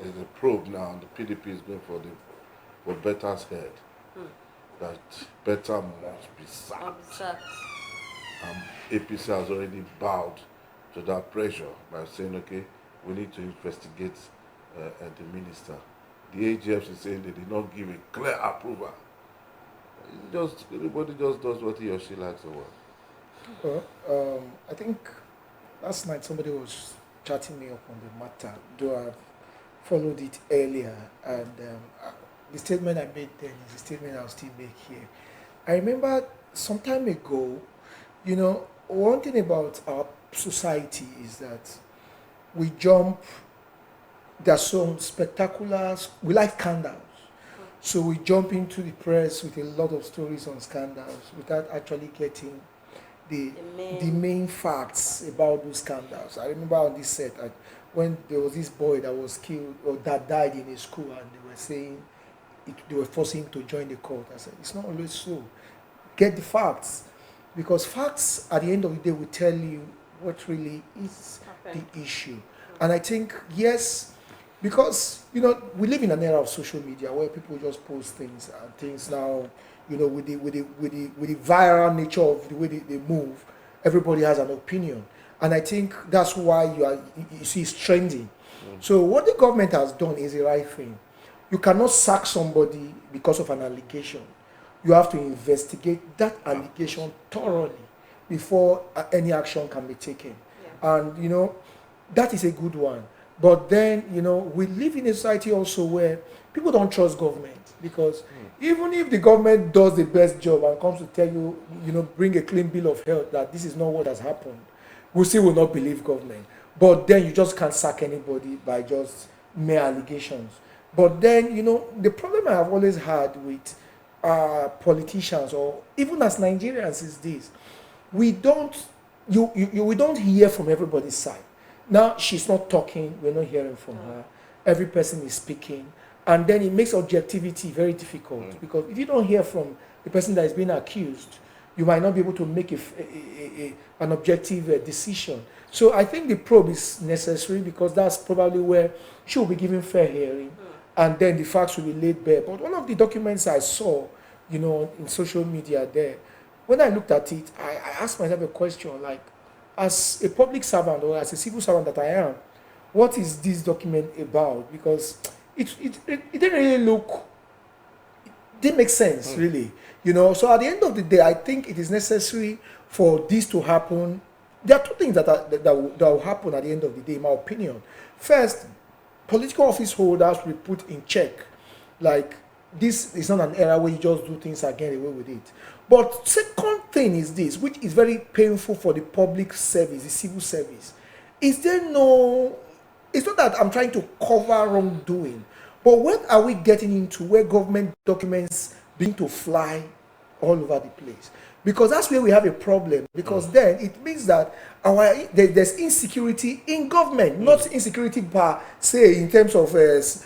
there's a probe now, and the PDP is going for Betta's head. That Betta must be sacked. APC has already bowed to that pressure by saying, okay, we need to investigate the minister. The AGF is saying they did not give a clear approval. Everybody just does what he or she likes or what. Well, I think last night somebody was chatting me up on the matter, though I've followed it earlier, and the statement I made then is the statement I'll still make here. I remember some time ago, one thing about our society is that we jump, there's some spectaculars, we like scandals. So we jump into the press with a lot of stories on scandals without actually getting the main facts about those scandals. I remember on this set, when there was this boy that was killed or that died in a school, and they were saying they were forcing him to join the cult. I said, it's not always so. Get the facts. Because facts, at the end of the day, will tell you what really is the issue. And I think, yes, because, we live in an era of social media where people just post things, and things now, with the viral nature of the way they move, everybody has an opinion. And I think that's why you see it's trending. So what the government has done is the right thing. You cannot sack somebody because of an allegation. You have to investigate that allegation thoroughly before any action can be taken. Yeah. And, that is a good one. But then, we live in a society also where people don't trust government, because even if the government does the best job and comes to tell you, bring a clean bill of health that this is not what has happened, we still will not believe government. But then you just can't sack anybody by just mere allegations. But then, the problem I have always had with politicians, or even as Nigerians, is this: we don't hear from everybody's side. Now she's not talking, we're not hearing from her. Every person is speaking, and then it makes objectivity very difficult, because if you don't hear from the person that is being accused, you might not be able to make an objective decision. So I think the probe is necessary, because that's probably where she will be given fair hearing, and then the facts will be laid bare. But one of the documents I saw, in social media there, when I looked at it, I asked myself a question, like, as a public servant or as a civil servant that I am, what is this document about? Because it didn't really didn't make sense, really. So at the end of the day, I think it is necessary for this to happen. There are two things that will happen at the end of the day, in my opinion. First, political office holders will put in check, like, this is not an era where you just do things and get away with it. But second thing is this, which is very painful for the public service, the civil service. It's not that I'm trying to cover wrongdoing, but when are we getting into where government documents begin to fly all over the place? Because that's where we have a problem, because then it means that there's insecurity in government, not insecurity per se in terms of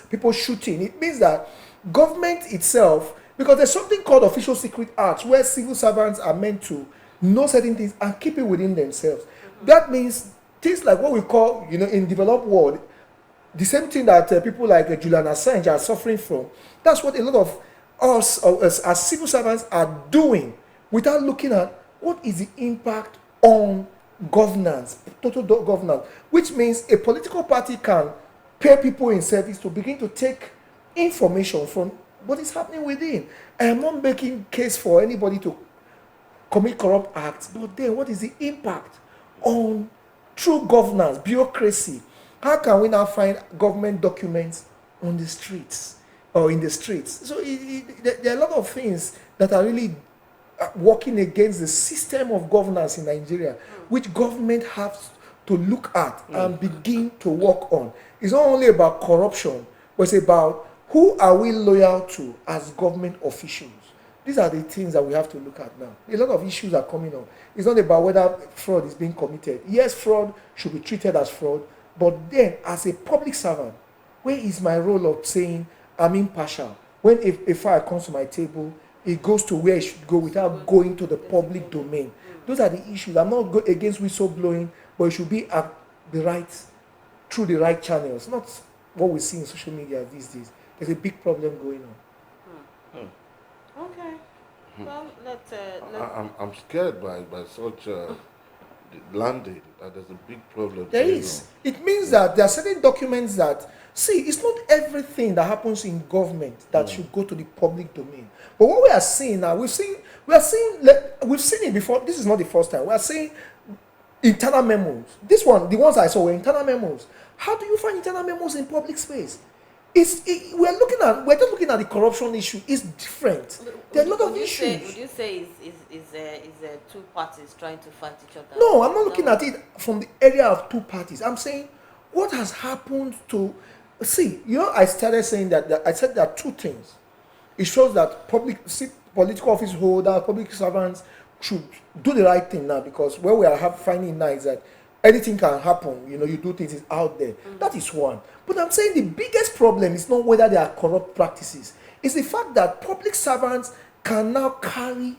people shooting. It means that government itself, because there's something called Official Secret Acts, where civil servants are meant to know certain things and keep it within themselves. That means things like what we call, in developed world, the same thing that people like Julian Assange are suffering from. That's what a lot of us as civil servants are doing, without looking at what is the impact on governance, total governance, which means a political party can pay people in service to begin to take information from what is happening within. I am not making case for anybody to commit corrupt acts, but then what is the impact on true governance, bureaucracy? How can we now find government documents on the streets or in the streets? So there are a lot of things that are really working against the system of governance in Nigeria, which government has to look at and begin to work on. It's not only about corruption, but it's about who are we loyal to as government officials. These are the things that we have to look at now. A lot of issues are coming up. It's not about whether fraud is being committed. Yes, fraud should be treated as fraud, but then as a public servant, where is my role of saying I'm impartial? When a file comes to my table, it goes to where it should go without going to the public domain. Those are the issues. I'm not against whistleblowing, but it should be at through the right channels, not what we see in social media these days. There's a big problem going on. Okay. Well, I'm scared by such landing that there's a big problem. There is. It means that there are certain documents that, see, it's not everything that happens in government that should go to the public domain. But what we are seeing now, we've seen it before. This is not the first time. We are seeing internal memos. This one, the ones I saw were internal memos. How do you find internal memos in public space? We're just looking at the corruption issue. It's different. There are a lot of issues. Would you say is two parties trying to fight each other? No, I'm not looking at it from the area of two parties. I'm saying what has happened to. See, I started saying that I said there are two things. It shows that political office holders, public servants should do the right thing now, because where we are finding now is that anything can happen. You do things, it's out there. That is one. But I'm saying the biggest problem is not whether there are corrupt practices. It's the fact that public servants can now carry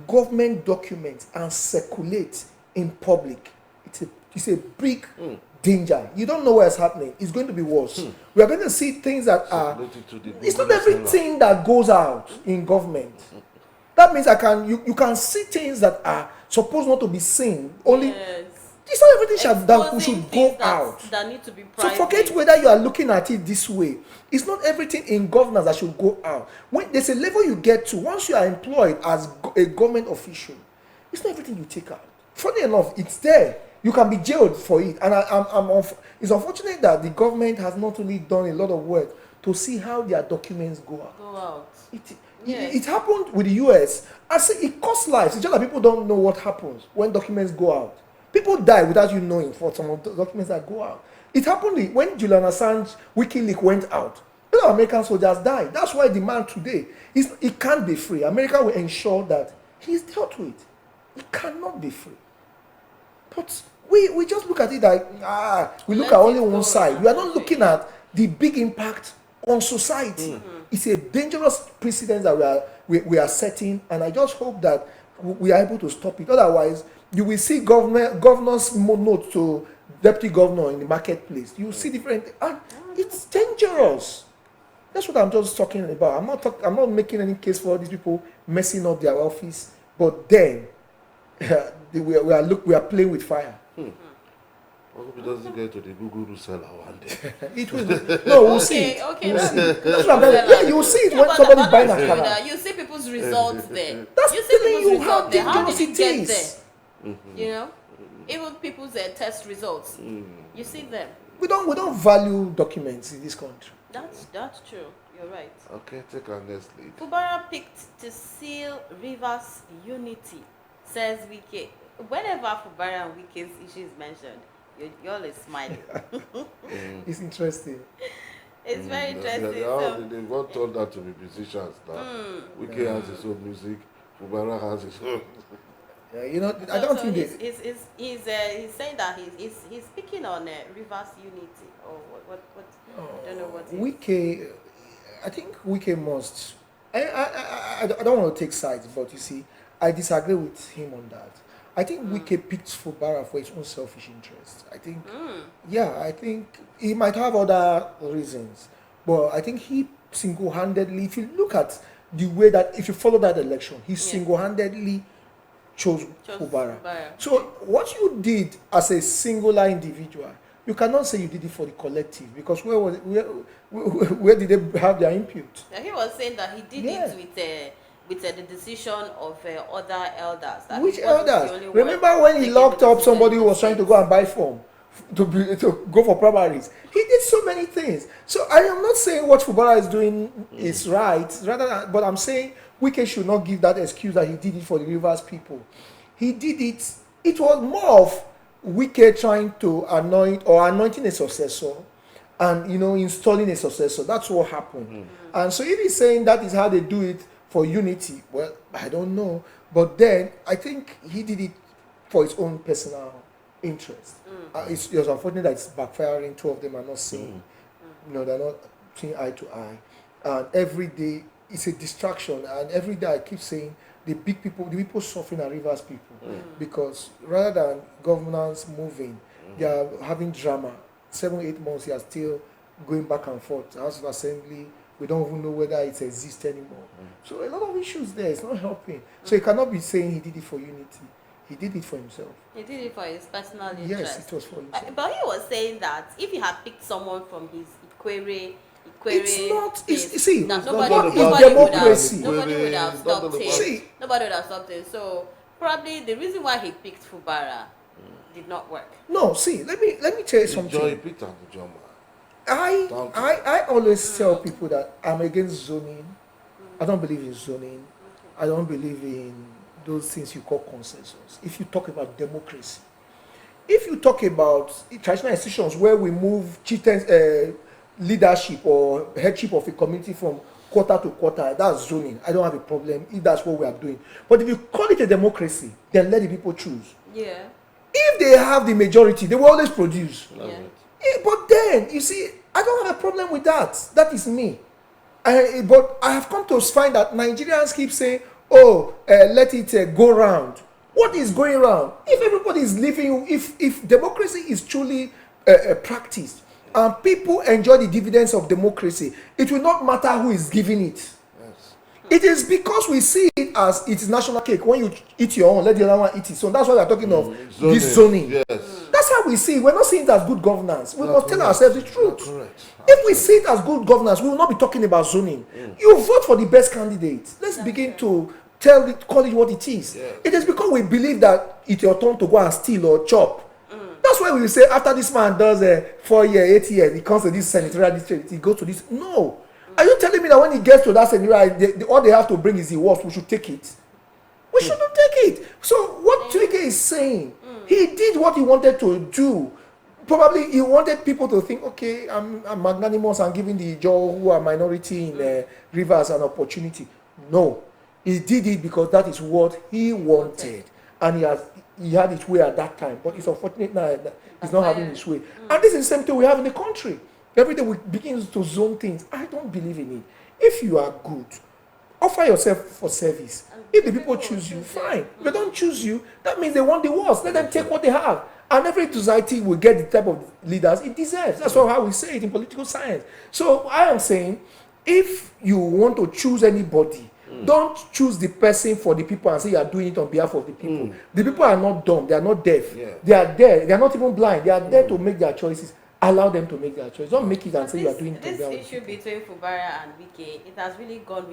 government documents and circulate in public. It's a big danger. You don't know what's happening. It's going to be worse. We are going to see things that are. It's not everything that goes out in government. That means you can see things that are supposed not to be seen. Only. Yes. It's not everything that should go out. That need to be so forget whether you are looking at it this way. It's not everything in governance that should go out. When there's a level you get to, once you are employed as a government official, it's not everything you take out. Funny enough, it's there. You can be jailed for it. And it's unfortunate that the government has not only done a lot of work to see how their documents go out. It happened with the US. I say it costs lives. It's just that people don't know what happens when documents go out. People die without you knowing for some of the documents that go out. It happened when Julian Assange WikiLeaks went out. A lot of American soldiers died. That's why the man today, he can't be free. America will ensure that he's dealt with. He cannot be free. But we just look at it like, we look at only one side. We are not looking at the big impact on society. It's a dangerous precedent that we are setting, and I just hope that we are able to stop it. Otherwise, you will see governor's note to deputy governor in the marketplace. You will see different, and it's dangerous. That's what I'm just talking about. I'm not making any case for all these people messing up their office, but then we are playing with fire. I hope it doesn't get to the Google seller one day. It will. No, we'll see. Okay. We'll see. That's what I'm telling you. Yeah, you will see it when somebody's buying a car. You see people's results there. That's you see telling you how dangerous it it get is. there? Even people's test results. You see them. We don't value documents in this country. That's true. You're right. Okay, take our next lead. Fubara picked to seal Rivers' unity, says Wike. Whenever Fubara and Wike's issue is mentioned, you're always smiling. It's interesting. It's very interesting. They want all that to be musicians now. Wike has his own music, Fubara has his own. Yeah, I don't think he's saying that he's speaking on Rivers unity or what I don't know what. Wike, I think Wike must. I don't want to take sides, but you see, I disagree with him on that. I think Wike picked Fubara for his own selfish interest. I think, I think he might have other reasons, but I think he single-handedly, if you look at the way that, if you follow that election, he single-handedly chose Fubara. So what you did as a singular individual, you cannot say you did it for the collective, because where did they have their input? He was saying that he did it with the decision of other elders. That Which elders? Remember when he locked up somebody who was trying to go and buy form to go for primaries? He did so many things. So I am not saying what Fubara is doing is right, but I'm saying Wike should not give that excuse that he did it for the Rivers people. He did it. It was more of Wike trying to anointing a successor, and installing a successor. That's what happened. And so if he's saying that is how they do it for unity, well, I don't know. But then I think he did it for his own personal interest. It's unfortunate that it's backfiring. Two of them are not seeing. They're not seeing eye to eye. And every day it's a distraction. And every day I keep saying the people suffering are Rivers people, because rather than governance moving, they are having drama. 7-8 months, they are still going back and forth. House of Assembly, we don't even know whether it exists anymore. So a lot of issues there. It's not helping. So you cannot be saying he did it for unity. He did it for himself. He did it for his personal interest. Yes, it was for himself. But he was saying that if he had picked someone from his Ikwere It's not. It's, see, that it's nobody, not about nobody would democracy. have, nobody would have It's not stopped about- him. See. Nobody would have stopped him. So probably the reason why he picked Fubara did not work. No, see, let me tell you Joy something. picked up the John. I always tell people that I'm against zoning. I don't believe in zoning. I don't believe in those things you call consensus. If you talk about democracy, if you talk about traditional institutions where we move leadership or headship of a community from quarter to quarter, that's zoning. I don't have a problem if that's what we are doing. But if you call it a democracy, then let the people choose. Yeah. If they have the majority, they will always produce. Yeah. But then, you see, I don't have a problem with that. That is me. But I have come to find that Nigerians keep saying, oh, let it go round. What is going round? If everybody is living, if democracy is truly practiced, and people enjoy the dividends of democracy, it will not matter who is giving it. Yes. It is because we see it as it's national cake. When you eat your own, let the other one eat it. So that's why we are talking of this zoning. Yes. That's how we see it. We're not seeing it as good governance. We must tell ourselves the truth. Correct. If we see it as good governance, we will not be talking about zoning. You vote for the best candidate. Let's begin to call it what it is. Yeah. It is because we believe that it's your turn to go and steal or chop. That's why we say after this man does 4 years, 8 years, he comes to this senatorial district, he goes to this. No. Are you telling me that when he gets to that senatorial, all they have to bring is the worst, we should take it? We shouldn't take it. So what Twike is saying, he did what he wanted to do. Probably he wanted people to think, okay, I'm magnanimous, I'm giving the Jaw who are minority in Rivers an opportunity. No. He did it because that is what he wanted. And he had his way at that time. But it's unfortunate now that he's not having his way. And this is the same thing we have in the country. Every day we begin to zone things. I don't believe in it. If you are good, offer yourself for service. If the people choose you, fine. If they don't choose you, that means they want the worst. Let them take what they have. And every society will get the type of leaders it deserves. That's how we say it in political science. So I am saying, if you want to choose anybody, don't choose the person for the people and say you are doing it on behalf of the people. The people are not dumb. They are not deaf. Yeah. They are there. They are not even blind. They are there to make their choices. Allow them to make their choice. Don't make it and say you are doing it on This behalf of issue between Fubara and Wike, it has really gone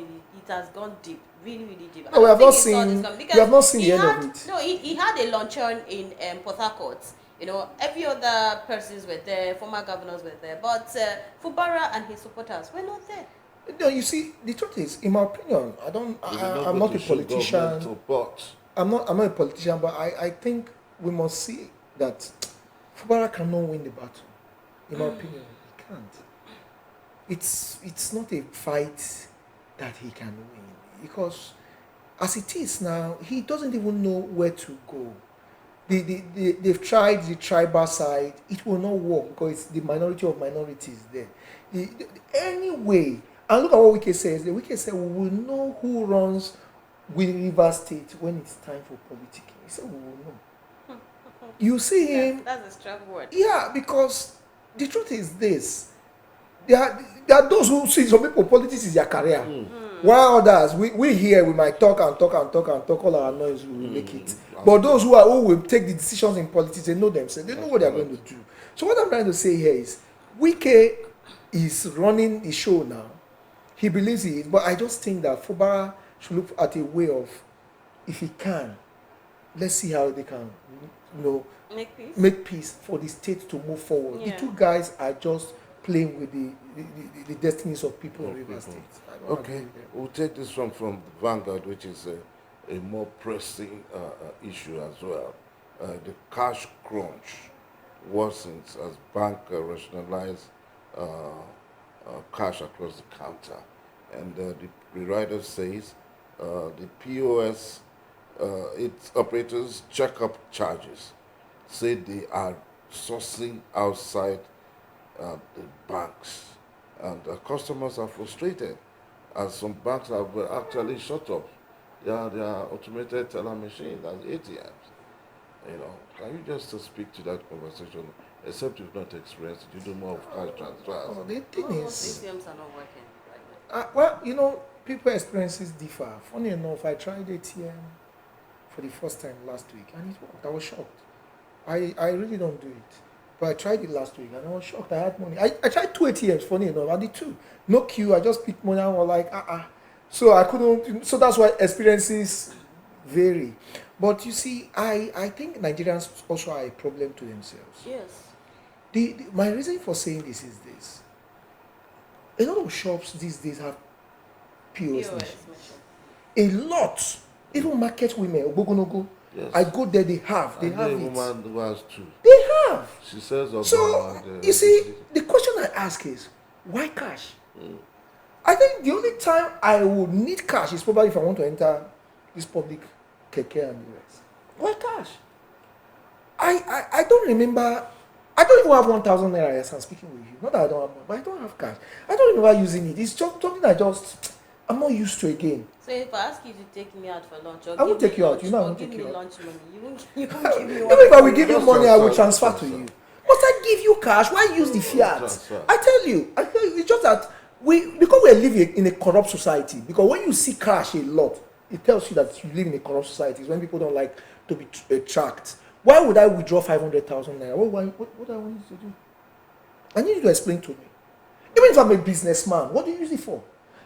deep, really deep. No, we have I not think seen- it's not we have not seen he the end had- of it. No, he had a luncheon in Port Harcourt. You know, every other persons were there, former governors were there, but Fubara and his supporters were not there. No, you see, the truth is, in my opinion, I'm not a politician. I'm not a politician, but I think we must see that Fubara cannot win the battle. In my opinion, he can't. It's not a fight that he can win because, as it is now, he doesn't even know where to go. They've tried the tribal side. It will not work because it's the minority of minorities there. Anyway, and look at what Wike says. The Wike said, we will know who runs with Rivers State when it's time for politicking. He said, we will know. You see him. That's a strong word. Yeah, because the truth is this. There are those who see some people, politics is their career. While others, we here, we might talk and talk all our noise, we will make it. But those who will take the decisions in politics, they know themselves. They know what they are going to do. So what I'm trying to say here is, Wike is running the show now. He believes he is, but I just think that Fubara should look at a way of, if he can, let's see how they can, make peace for the state to move forward. Yeah. The two guys are just playing with the destinies of people in Rivers State. I don't agree Okay, with them. we'll take this from the Vanguard, which is a more pressing issue as well. The cash crunch worsens as bank rationalize cash across the counter. And the writer says the POS, its operators check up charges, say they are sourcing outside the banks. And customers are frustrated as some banks have actually shut up their automated teller machines as ATMs. You know, can you just speak to that conversation Except you've not experienced it, you do more of cash transfers. Oh, the thing Most is, ATMs are not working right now. well, you know, people experiences differ. Funny enough, I tried ATM for the first time last week and it worked. I was shocked. I really don't do it. But I tried it last week and I was shocked. I had money. I tried 2 ATMs, funny enough. I did 2. No queue. I just picked money and I was like, So I couldn't. So that's why experiences vary. But you see, I think Nigerians also are a problem to themselves. Yes. My reason for saying this is this. A lot of shops these days have POS machines. A lot. Even market women, Ogogonogo. Yes. I go there, they have I know a it. woman who has 2. They have. She sells So, you see, the question I ask is, why cash? I think the only time I would need cash is probably if I want to enter this public keke and the rest. Why cash? I don't remember. I don't even have 1,000 naira as I'm speaking with you. Not that I don't have money, but I don't have cash. I don't remember using it. It's just something I'm not used to again. So if I ask you to take me out for lunch, or I won't give take me you out. lunch, You know I or won't give take me you out. lunch money, you won't give me Even if I will give you Just money, I will transfer transfer, to just you. Must I give you cash? Why use the fiat? Transfer. I tell you, it's just that because we live in a corrupt society. Because when you see cash a lot, it tells you that you live in a corrupt society. It's when people don't like to be tracked. Why would I withdraw 500,000 naira? What do I want you to do? I need you to explain to me. Even if I'm a businessman, what do you use it for?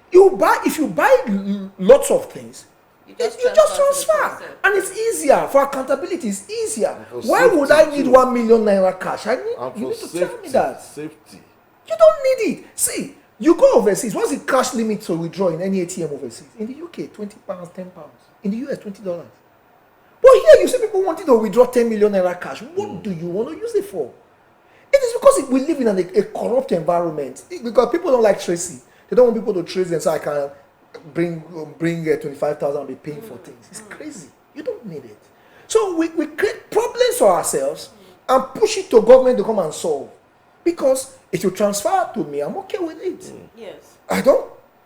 If you buy lots of things, you just transfer, and it's easier for accountability. It's easier. Why would I need 1 million naira cash? You need to tell me that. Safety. You don't need it. See, you go overseas. What's the cash limit to withdraw in any ATM overseas? In the UK, £20, £10. In the US, $20. But here you see people wanting to withdraw 10 million naira cash. What do you want to use it for? It is because we live in a corrupt environment. Because people don't like tracing. They don't want people to trace them so I can bring 25,000 and be paying for things. It's crazy. You don't need it. So we create problems for ourselves and push it to government to come and solve. Because if you transfer to me, I'm okay with it. Yes.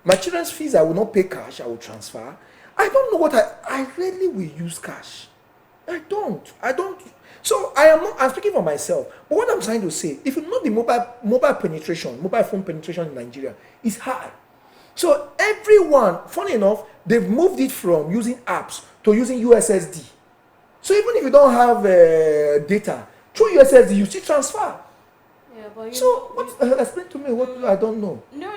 My children's fees, I will not pay cash, I will transfer. I don't know what I rarely will use cash. I don't. So I'm speaking for myself. But what I'm trying to say, if you know the mobile phone penetration in Nigeria is high. So everyone, funny enough, they've moved it from using apps to using USSD. So even if you don't have data, through USSD, you still transfer. Yeah, but explain to me what I don't know. No,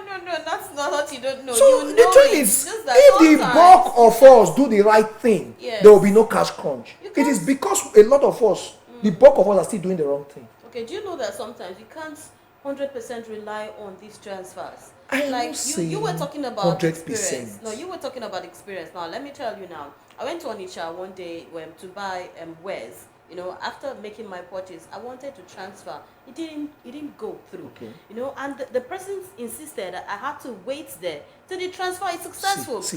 that's not what you don't know. So you the know thing it. is, Just that if the sometimes bulk of us do the right thing, Yes. there will be no cash crunch. You It can't- is because a lot of us, the bulk of us are still doing the wrong thing. Okay, do you know that sometimes you can't 100% rely on these transfers? I am Like not you were saying talking about 100%. experience. No, you were talking about experience. Now let me tell you now. I went to Onitsha one day to buy wares. You know, after making my purchase, I wanted to transfer. It didn't go through. Okay. You know, and the person insisted that I had to wait there till the transfer is successful. This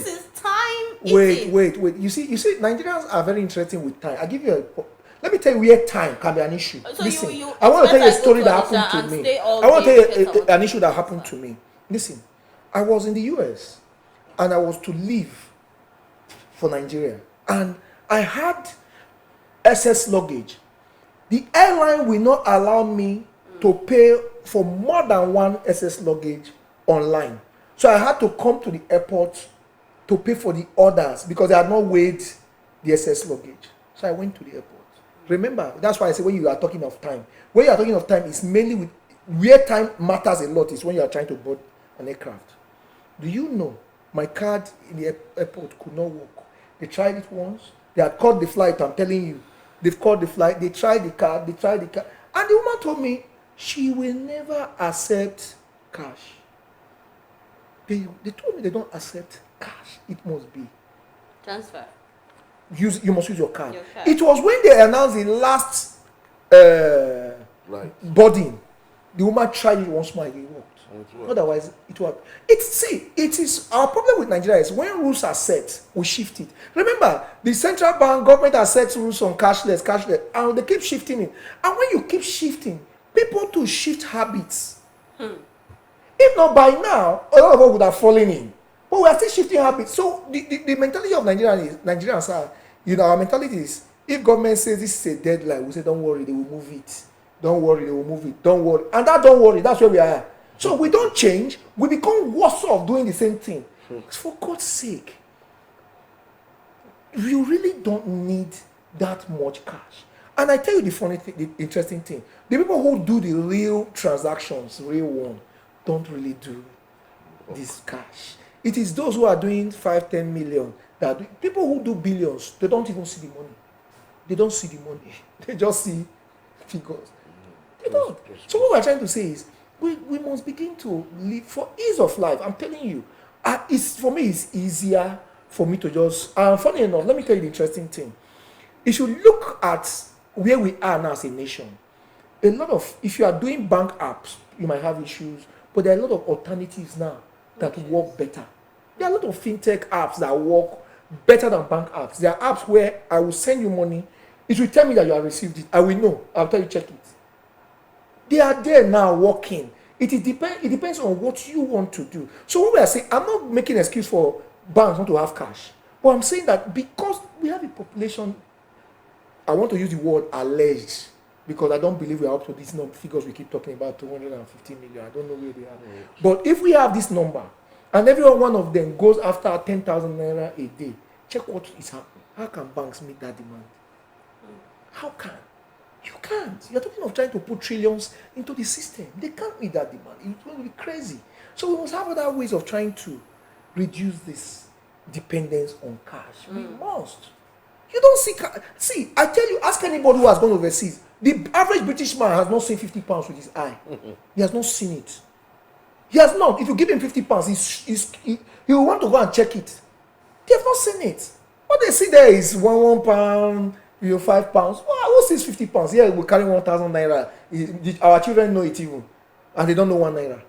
is time eating. Wait. You see, Nigerians are very interesting with time. Let me tell you where time can be an issue. So Listen, you I want to tell you a expect I story go that to happened Onitsha to and me. stay all I want to day tell because you I want an to issue that transfer. happened to me. Listen, I was in the US and I was to leave for Nigeria and I had excess luggage. The airline will not allow me to pay for more than one excess luggage online. So I had to come to the airport to pay for the orders because they had not weighed the excess luggage. So I went to the airport. Remember, that's why I say when you are talking of time. When you are talking of time, it's mainly with where time matters a lot is when you are trying to board an aircraft. Do you know my card in the airport could not work? They tried it once. They had called the flight, I'm telling you. They've called the flight, they tried the card. And the woman told me she will never accept cash. They told me they don't accept cash. It must be Transfer. you must use your card. Your card. It was when they announced the last Right. boarding. The woman tried it once more, it worked. And it worked. Otherwise, it worked. It is our problem with Nigeria is when rules are set, we shift it. Remember, the central bank government has set rules on cashless, and they keep shifting it. And when you keep shifting, people to shift habits. If not by now, a lot of us would have fallen in. But we are still shifting habits. So the mentality of Nigerians are, our mentality is, if government says this is a deadline, we say don't worry, they will move it. Don't worry, they will move it. Don't worry. And that don't worry, that's where we are. So we don't change. We become worse off doing the same thing. For God's sake, you really don't need that much cash. And I tell you the funny thing, the interesting thing. The people who do the real transactions, real one, don't really do this cash. It is those who are doing 5, 10 million that do, people who do billions, they don't even see the money. They don't see the money. They just see figures. They don't. So what we're trying to say is we must begin to live for ease of life. I'm telling you, for me, it's easier for me to just. Funny enough, let me tell you the interesting thing. If you look at where we are now as a nation, a lot of, if you are doing bank apps, you might have issues, but there are a lot of alternatives now that work better. There are a lot of fintech apps that work better than bank apps. There are apps where I will send you money, it will tell me that you have received it. I will know. I'll tell you, check it. They are there now working. It depends on what you want to do. So what we are saying, I'm not making an excuse for banks not to have cash, but I'm saying that because we have a population, I want to use the word alleged, because I don't believe we are up to these figures we keep talking about, 250 million. I don't know where they are. But if we have this number, and every one of them goes after 10,000 naira a day, check what is happening. How can banks meet that demand? How can? You can't. You're talking of trying to put trillions into the system. They can't meet that demand. It's going to be crazy. So we must have other ways of trying to reduce this dependence on cash. We must. You don't see cash. See, I tell you, ask anybody who has gone overseas. The average British man has not seen 50 pounds with his eye. He has not seen it. He has not. If you give him 50 pounds, he will want to go and check it. They have not seen it. What they see there is one pound, 5 pounds. Oh, who sees 50 pounds? Yeah, we carry 1,000 naira. Our children know it even, and they don't know 1 naira.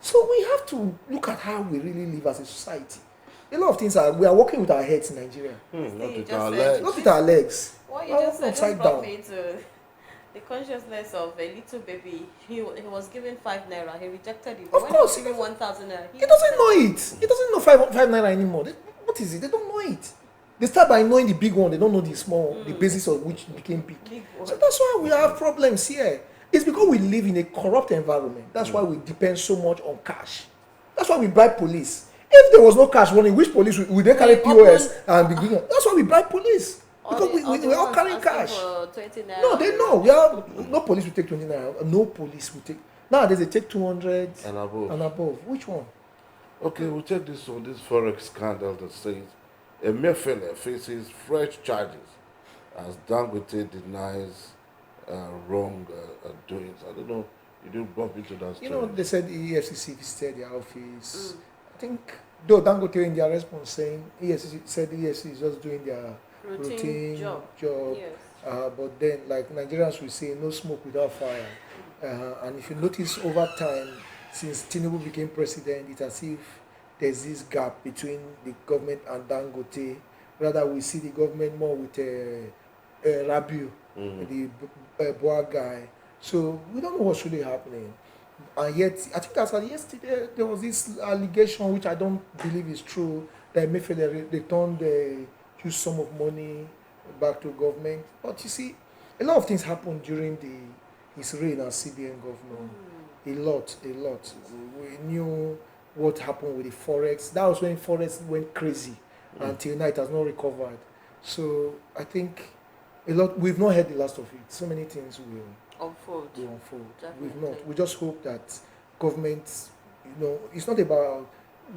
So we have to look at how we really live as a society. A lot of things we are working with our heads in Nigeria. Not with our legs. Not with our legs. What you just said just brought me to the consciousness of a little baby. He was given 5 naira. He rejected it. Of when course. he was given 1,000 naira. He doesn't know it. He doesn't know 5 naira anymore. What is it? They don't know it. They start by knowing the big one. They don't know the small, the basis of which became big. So that's why we have problems here. It's because we live in a corrupt environment. That's why we depend so much on cash. That's why we bribe police. If there was no cash running, which police would they carry POS and begin? That's why we bribe police. Because we're all carrying cash. No, they know. We have no police will take 20 naira. No police will take. Nowadays they take 200 and above. Which one? Okay, we'll take this one. This forex scandal that says Emefiele faces fresh charges as Dangote denies wrong doings. I don't know. You didn't bump into that story. You know, they said the EFCC visited their office. I think, though Dangote in their response saying EFCC said the EFCC is just doing their routine job. Yes. But then, like Nigerians will say, no smoke without fire. And if you notice over time, since Tinubu became president, it's as if there's this gap between the government and Dangote. Rather, we see the government more with Rabiu, the Boa guy. So we don't know what's really happening. And yet, I think as of yesterday, there was this allegation, which I don't believe is true, that Emefiele returned a huge sum of money back to government. But you see, a lot of things happened during his reign as CBN governor. A lot. We knew what happened with the forex. That was when forex went crazy. Until now, it has not recovered. So I think we've not heard the last of it. So many things will unfold. We've not. We just hope that government, it's not about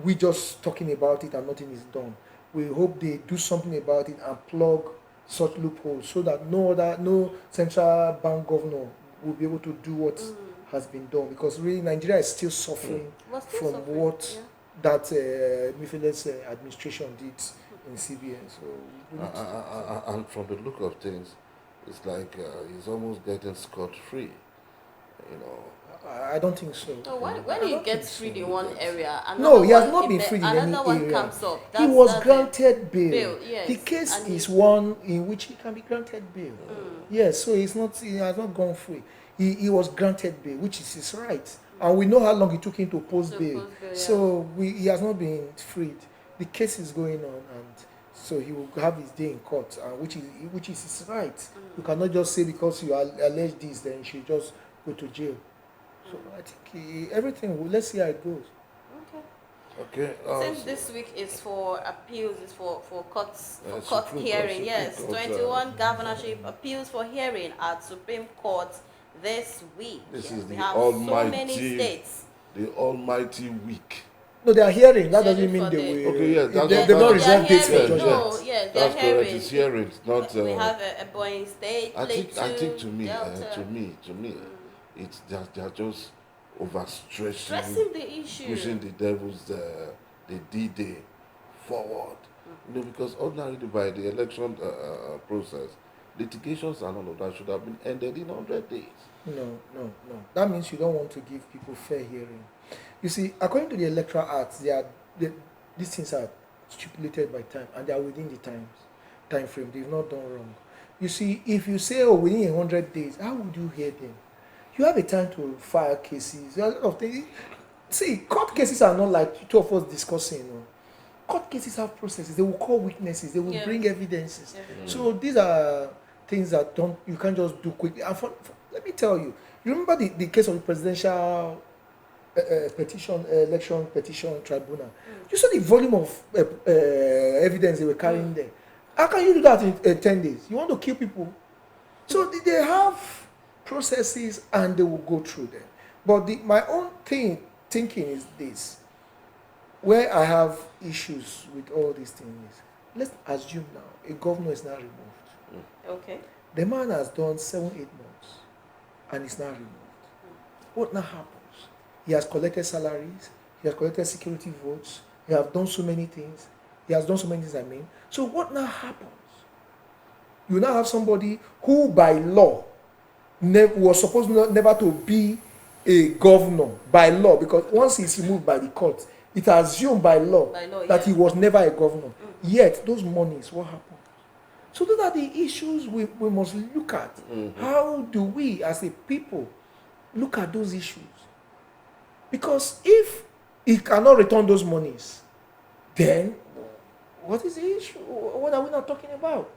we just talking about it and nothing is done. We hope they do something about it and plug such loopholes so that no central bank governor will be able to do what has been done, because really Nigeria is still suffering from what that Emefiele's administration did in CBN. So and from the look of things, it's like he's almost getting scot-free. I don't think so. So when he gets freed in one area, he has not been freed in any area. Comes up, he was granted bail. Yes. The case is one in which he can be granted bail. Yes, so he has not gone free. He was granted bail, which is his right. And we know how long it took him to post bail. So he has not been freed. The case is going on, and So he will have his day in court, which is his right. You cannot just say because you allege this, then you should just go to jail. So I think everything. Let's see how it goes. Okay. Since this week is for appeals, it's for courts for court hearing. Yes, 21 governorship appeals for hearing at Supreme Court this week. This is we the have almighty, so many states. The almighty week. No, they are hearing. That doesn't mean they will. Okay, yeah, they're not reserved dates for judgment. No, yes, that's they're correct. It's hearings, not. We have a Boeing State. I think to me, it's they're just overstretching the issue, pushing the devil's the D-Day forward. Because ordinarily by the election process, litigations and all of that should have been ended in 100 days. No. That means you don't want to give people fair hearing. You see, according to the Electoral Act, these things are stipulated by time, and they are within the time frame. They've not done wrong. You see, if you say, within 100 days, how would you hear them? You have a time to file cases. There are a lot of things. See, court cases are not like two of us discussing. Court cases have processes. They will call witnesses. They will bring evidences. So these are things that you can't just do quickly. And let me tell you. You remember the case of the presidential election petition tribunal? You saw the volume of evidence they were carrying there. How can you do that in 10 days? You want to kill people? So they have processes and they will go through them. But my own thinking is this. Where I have issues with all these things, let's assume now a governor is now removed. Okay. The man has done 7-8 months and is now removed. What now happens? He has collected salaries, he has collected security votes, he has done so many things. So what now happens? You now have somebody who by law was supposed never to be a governor by law, because once he's removed by the court, it assumed by law that he was never a governor. Yet those monies, what happened? So those are the issues we must look at. How do we as a people look at those issues? Because if he cannot return those monies, then what is the issue? What are we not talking about?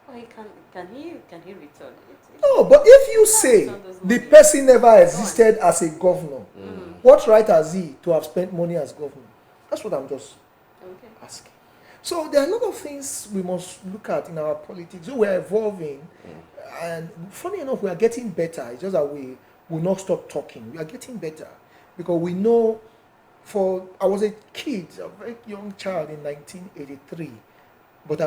Well, can he return it? No, but if you say the person never existed as a governor, what right has he to have spent money as governor? That's what I'm just asking. So there are a lot of things we must look at in our politics. So we're evolving, and funny enough, we are getting better. It's just that we will not stop talking. We are getting better because we know. I was a kid, a very young child in 1983. But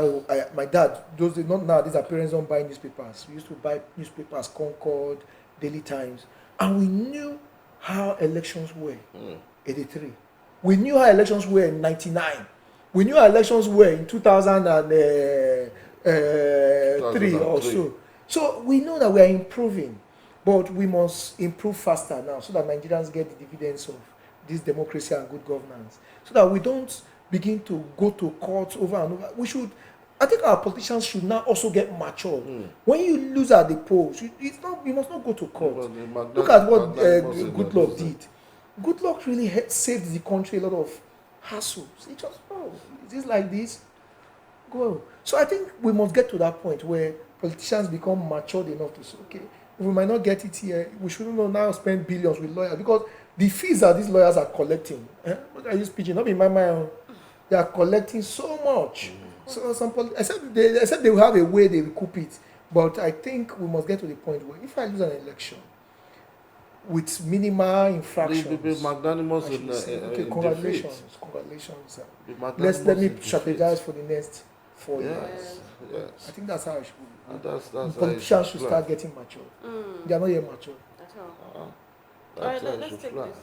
my dad, not now, these parents don't buy newspapers. We used to buy newspapers, Concord, Daily Times, and we knew how elections were. 83. We knew how elections were in 99. We knew how elections were in 2003 or so. So we know that we are improving, but we must improve faster now so that Nigerians get the dividends of this democracy and good governance, so that we don't begin to go to court over and over. I think our politicians should now also get mature. When you lose at the polls, you must not go to court. Look at what Goodluck did. Goodluck really saved the country a lot of hassles. It just, it is like this. Go. So I think we must get to that point where politicians become matured enough to say, okay, if we might not get it here, we shouldn't now spend billions with lawyers, because the fees that these lawyers are collecting, what are you speaking? Not in my mind. They are collecting so much. So except they will have a way they recoup it. But I think we must get to the point where if I lose an election with minimal infractions, be magnanimous congratulations. Let me strategize for the next 4 years. Yes. I think that's how it should be. That's politicians should start getting mature. They are not yet mature. That's all. All right, let's take this.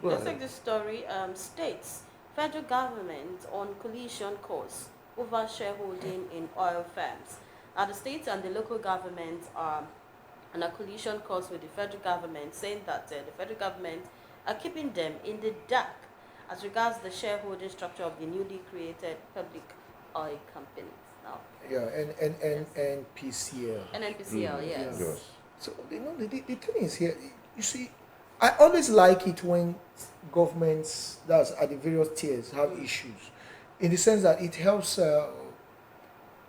Let's take this story. States, federal government on collision course over shareholding in oil firms. Now, the states and the local governments are on a collision course with the federal government, saying that the federal government are keeping them in the dark as regards the shareholding structure of the newly created public oil companies. Now, NNPCL. NNPCL, yes. So the thing is here. You see, I always like it when governments, that's at the various tiers, have issues, in the sense that it helps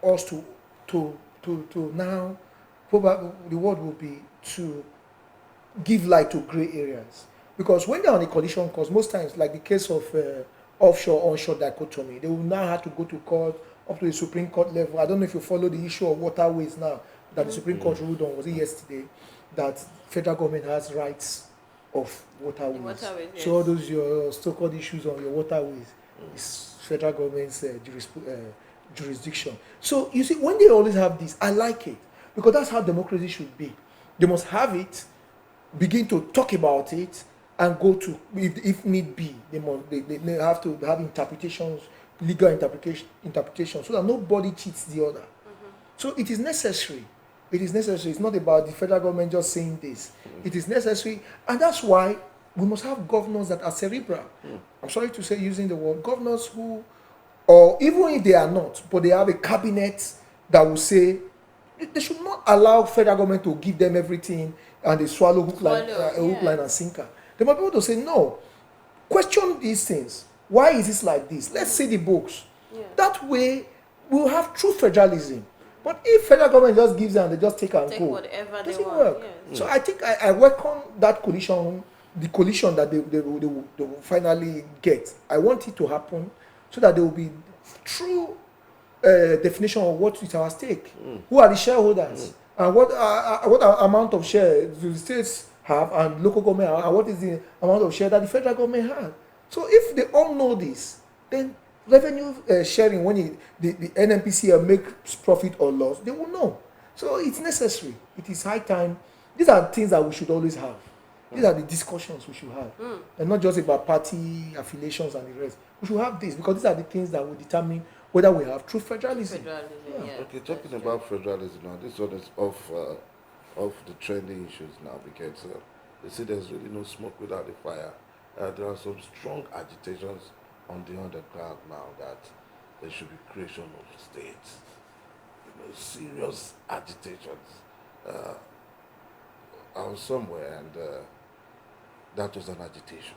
us to now, probably the word will be to give light to gray areas. Because when they're on a collision course, most times, like the case of offshore-onshore dichotomy, they will now have to go to court, up to the Supreme Court level. I don't know if you follow the issue of waterways now, that the Supreme Court ruled on, was it yesterday, that federal government has rights of waterways. Yes. So all those your so-called issues on your waterways is federal government's jurisdiction. So you see, when they always have this, I like it, because that's how democracy should be. They must have it, begin to talk about it, and go to, if need be, they have to have interpretations, legal interpretation, so that nobody cheats the other. So it is necessary. It is necessary. It's not about the federal government just saying this. It is necessary, and that's why we must have governors that are cerebral. I'm sorry to say, using the word, governors who, or even if they are not, but they have a cabinet that will say they should not allow federal government to give them everything and they swallow hook, line, and sinker. They might be able to say, no, question these things. Why is this like this? Let's see the books. That way, we'll have true federalism. But if federal government just gives them and they just take and go, whatever it they doesn't want. work. So I think I welcome that coalition, the coalition that they will finally get. I want it to happen so that there will be true definition of what is our stake. Who are the shareholders? And what amount of share do the states have and local government have, and what is the amount of share that the federal government has? So if they all know this, then revenue sharing, when the NNPCL makes profit or loss, they will know. So it's necessary. It is high time. These are things that we should always have. These are the discussions we should have. And not just about party affiliations and the rest. We should have this, because these are the things that will determine whether we have true federalism. Okay, talking about federalism now, this one is off the trending issues now, because they say there's really no smoke without the fire. There are some strong agitations on the underground now that there should be creation of states. Serious agitations. I was somewhere and that was an agitation.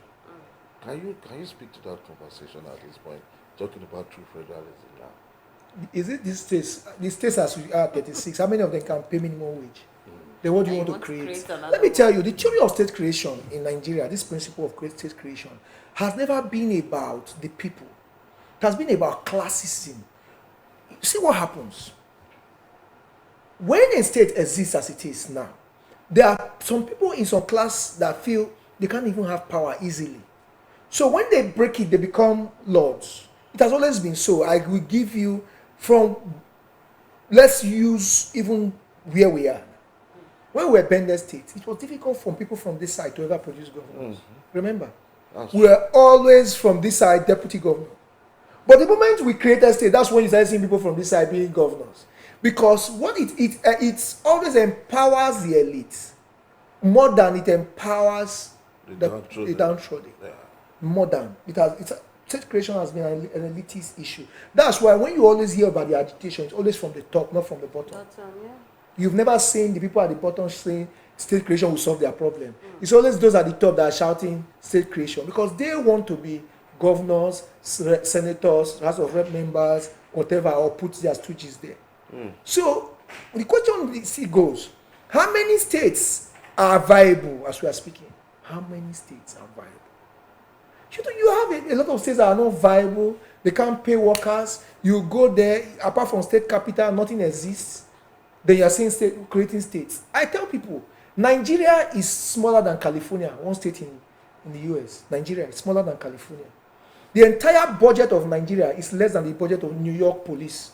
Can you speak to that conversation at this point, talking about true federalism now? Is it these states? The states as we are 36, how many of them can pay minimum wage? Then what do you want to create? Let me tell you, the theory of state creation in Nigeria, this principle of state creation, has never been about the people. It has been about classism. See what happens. When a state exists as it is now, there are some people in some class that feel they can't even have power easily. So when they break it, they become lords. It has always been so. I will give you from, let's use even where we are. When we were Bender State, it was difficult for people from this side to ever produce governors. Remember? We were always from this side deputy governor. But the moment we created state, that's when you started seeing people from this side being governors. Because what it always empowers the elite more than it empowers the downtrodden. More than state creation has been an elitist issue. That's why when you always hear about the agitation, it's always from the top, not from the bottom. You've never seen the people at the bottom saying state creation will solve their problem. It's always those at the top that are shouting state creation, because they want to be governors, senators, House of Rep members, whatever, or put their stooges there. So the question goes, how many states are viable as we are speaking? How many states are viable? You have a lot of states that are not viable. They can't pay workers. You go there, apart from state capital, nothing exists. Then you are saying creating states. I tell people, Nigeria is smaller than California, one state in the US. Nigeria is smaller than California. The entire budget of Nigeria is less than the budget of New York Police.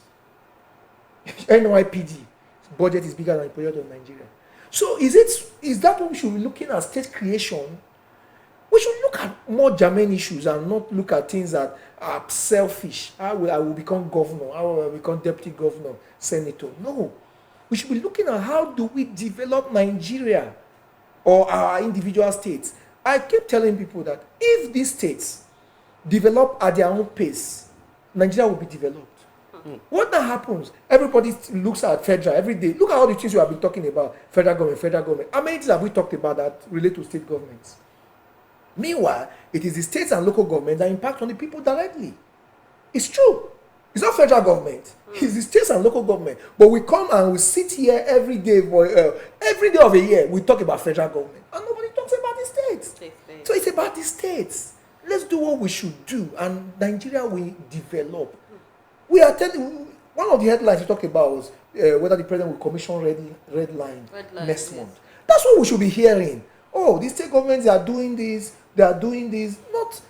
NYPD budget is bigger than the budget of Nigeria. So is that what we should be looking at, state creation? We should look at more germane issues and not look at things that are selfish. I will become governor. I will become deputy governor, senator. No. We should be looking at how do we develop Nigeria or our individual states. I keep telling people that if these states develop at their own pace, Nigeria will be developed. What now happens? Everybody looks at federal every day. Look at all the things we have been talking about. Federal government. How many things have we talked about that relate to state governments? Meanwhile, it is the states and local governments that impact on the people directly. It's true. It's not federal government. It's the states and local government. But we come and we sit here every day of a year. We talk about federal government, and nobody talks about the states. So it's about the states. Let's do what we should do, and Nigeria will develop. We are telling. One of the headlines we talk about was whether the president will commission red line next month. That's what we should be hearing. Oh, the state governments are doing this. They are doing this. Not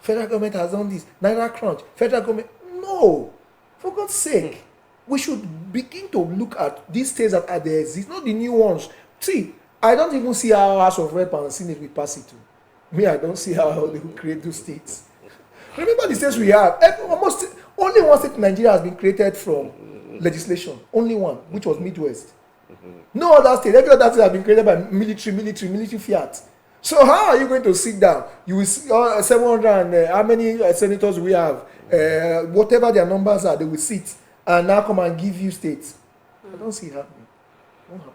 federal government has done this. Naira crunch. Federal government. No, for God's sake, we should begin to look at these states that they exist, not the new ones. See, I don't even see how House of Rep and Senate will pass it to. Me, I don't see how they will create those states. Remember the states we have. Almost only one state in Nigeria has been created from legislation. Only one, which was Midwest. No other state. Every other state has been created by military fiat. So how are you going to sit down? You will see 700 and how many senators we have? Whatever their numbers are, they will sit and now come and give you states. I don't see it happening.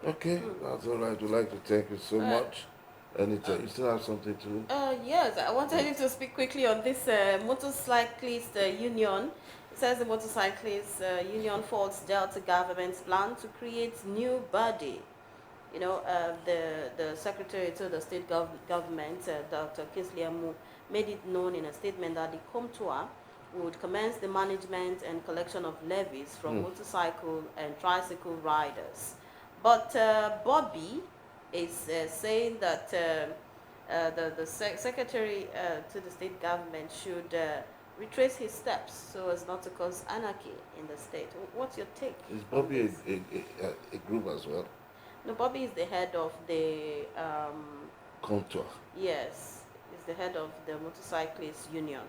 Okay, that's all right. We'd like to thank you so much. Anytime. You still have something to... Yes, I wanted you to speak quickly on this motorcyclist union. It says the motorcyclist union faults Delta government's plan to create new body. You know, the secretary to the state government, Dr. Kingsley Amu, made it known in a statement that the COMTUA would commence the management and collection of levies from motorcycle and tricycle riders. But Bobby is saying that the secretary to the state government should retrace his steps so as not to cause anarchy in the state. What's your take? Is Bobby a group as well? No, Bobby is the head of the... COMTUA. Yes, is the head of the motorcyclist union.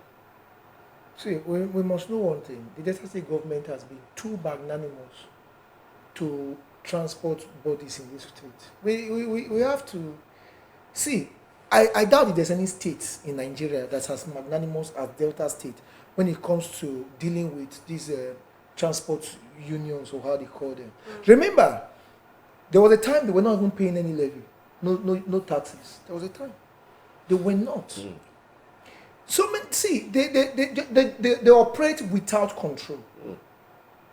See, we must know one thing. The Delta State government has been too magnanimous to transport bodies in this state. We have to... See, I doubt if there's any state in Nigeria that's as magnanimous as Delta State when it comes to dealing with these transport unions, or how they call them. Remember, there was a time they were not even paying any levy, no taxes. There was a time they were not. So see, they operate without control.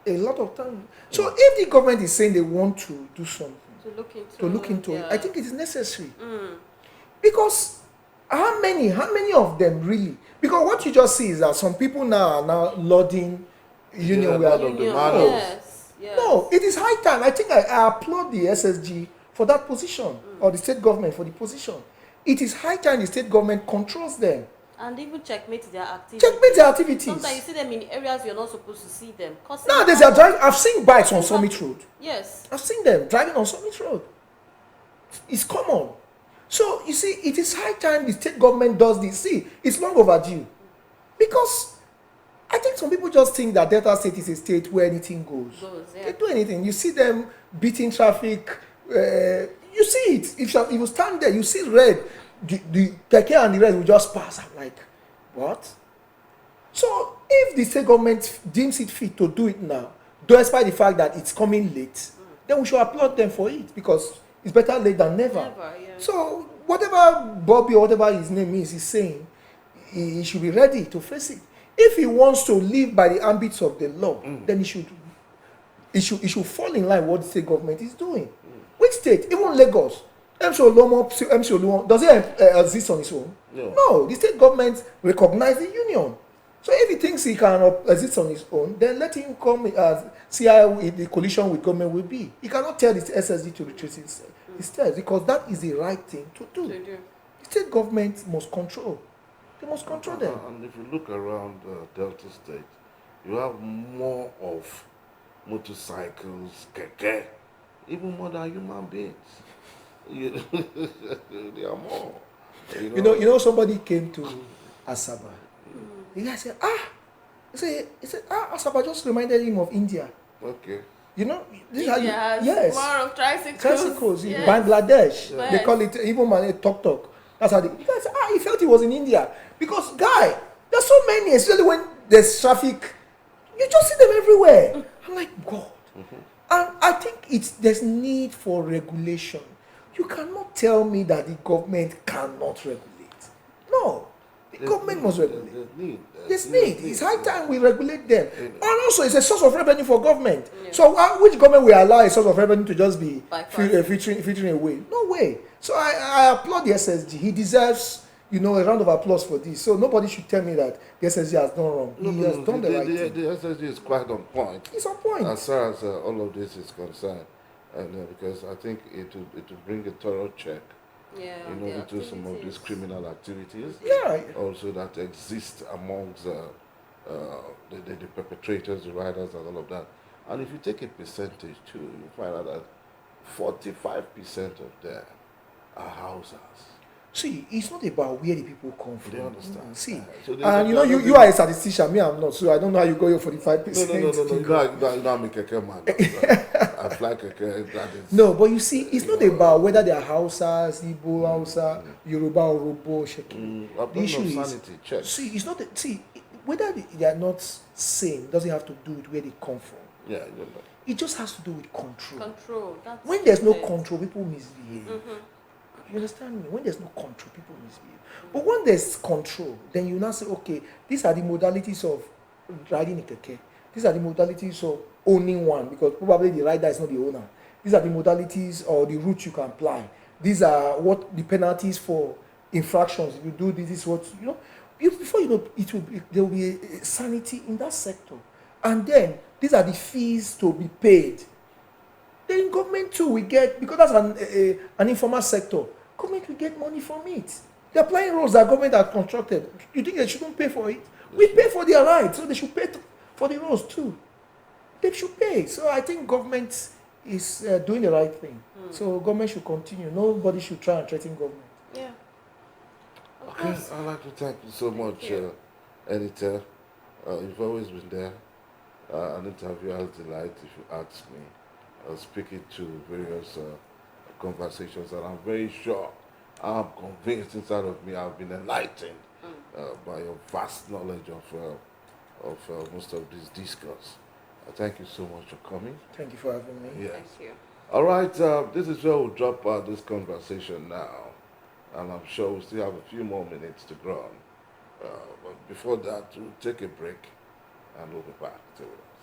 A lot of time. So if the government is saying they want to do something, to look into it, I think it is necessary. Because how many of them really? Because what you just see is that some people now are lauding union. Yes. No, it is high time. I think I applaud the SSG for that position, or the state government for the position. It is high time the state government controls them. And even checkmate their activities. Sometimes you see them in areas you're not supposed to see them. Nowadays they are driving. I've seen bikes on Summit Road. Yes. I've seen them driving on Summit Road. It's common. So you see, it is high time the state government does this. See, it's long overdue. Because I think some people just think that Delta State is a state where anything goes. They do anything. You see them beating traffic. You see it. If you stand there, you see red. The Keke and the rest will just pass. I'm like, what? So if the state government deems it fit to do it now, despite the fact that it's coming late, then we should applaud them for it, because it's better late than never. So whatever Bobby or whatever his name is saying, he should be ready to face it. If he wants to live by the ambits of the law, then he should fall in line with what the state government is doing. Which state? Even Lagos. MC Olumo, does it exist on its own? No, the state government recognizes the union. So if he thinks he can exist on his own, then let him come see how the coalition with government will be. He cannot tell the SSG to retrace his steps, because that is the right thing to do. The state government must control. They must control them. And if you look around Delta State, you have more of motorcycles, keke, even more than human beings. They are more. You know, somebody came to Asaba. The guy said, he said, Asaba just reminded him of India. Okay. You know, this India has more of tricycles. Yes. Bangladesh. Yes. They call it even tok. That's how the guy said, he felt he was in India. Because, guy, there's so many, especially when there's traffic, you just see them everywhere. I'm like, God. And I think there's need for regulation. You cannot tell me that the government cannot regulate. No. government must regulate. There's need. It's high time we regulate them. And also, it's a source of revenue for government. Yeah. So, which government will allow a source of revenue to just be filtering away? No way. So, I applaud the SSG. He deserves, a round of applause for this. So, nobody should tell me that the SSG has done wrong. He has done the right thing. The SSG is quite on point. It's on point. As far as all of this is concerned. And because I think it will bring a thorough check. Yeah, into some of these criminal activities. Yeah. Also that exist amongst the perpetrators, the riders, and all of that. And if you take a percentage too, you find out that 45% of them are houses. See, it's not about where the people come from. They understand. See, so and you are a statistician, me I'm not, so I don't know how you got your 45%. No, I'm a keke man. I fly keke. No, but you see, it's not about whether they are Hausas, Igbo, Hausa, Yoruba, or Robo, Sheki. The issue is, check. See, it's not. Whether they are not same doesn't have to do with where they come from. Yeah, it just has to do with control. Control. That's when there's no control, people misbehave. You understand me? When there's no control, people misbehave. But when there's control, then you now say, okay, these are the modalities of riding a keke. These are the modalities of owning one, because probably the rider is not the owner. These are the modalities or the routes you can apply. These are what the penalties for infractions. If you do this, is what before you know it will be, there will be a sanity in that sector. And then these are the fees to be paid. Then government too will get, because that's an informal sector. Government will get money from it. They're applying roads that government has constructed. You think they shouldn't pay for it? We pay for their rights, so they should pay for the roads too. They should pay. So I think government is doing the right thing. So government should continue. Nobody should try and threaten government. Yeah. Okay, I'd like to thank you so much, Editor. You've always been there. An interviewer's delight, if you ask me. Speaking to various conversations, and I'm very sure, I'm convinced inside of me, I've been enlightened by your vast knowledge of most of this discourse. Thank you so much for coming. Thank you for having me. Yes. Thank you. All right, this is where we'll drop this conversation now, and I'm sure we still have a few more minutes to go on. But before that, we'll take a break, and we'll be back. Stay with us.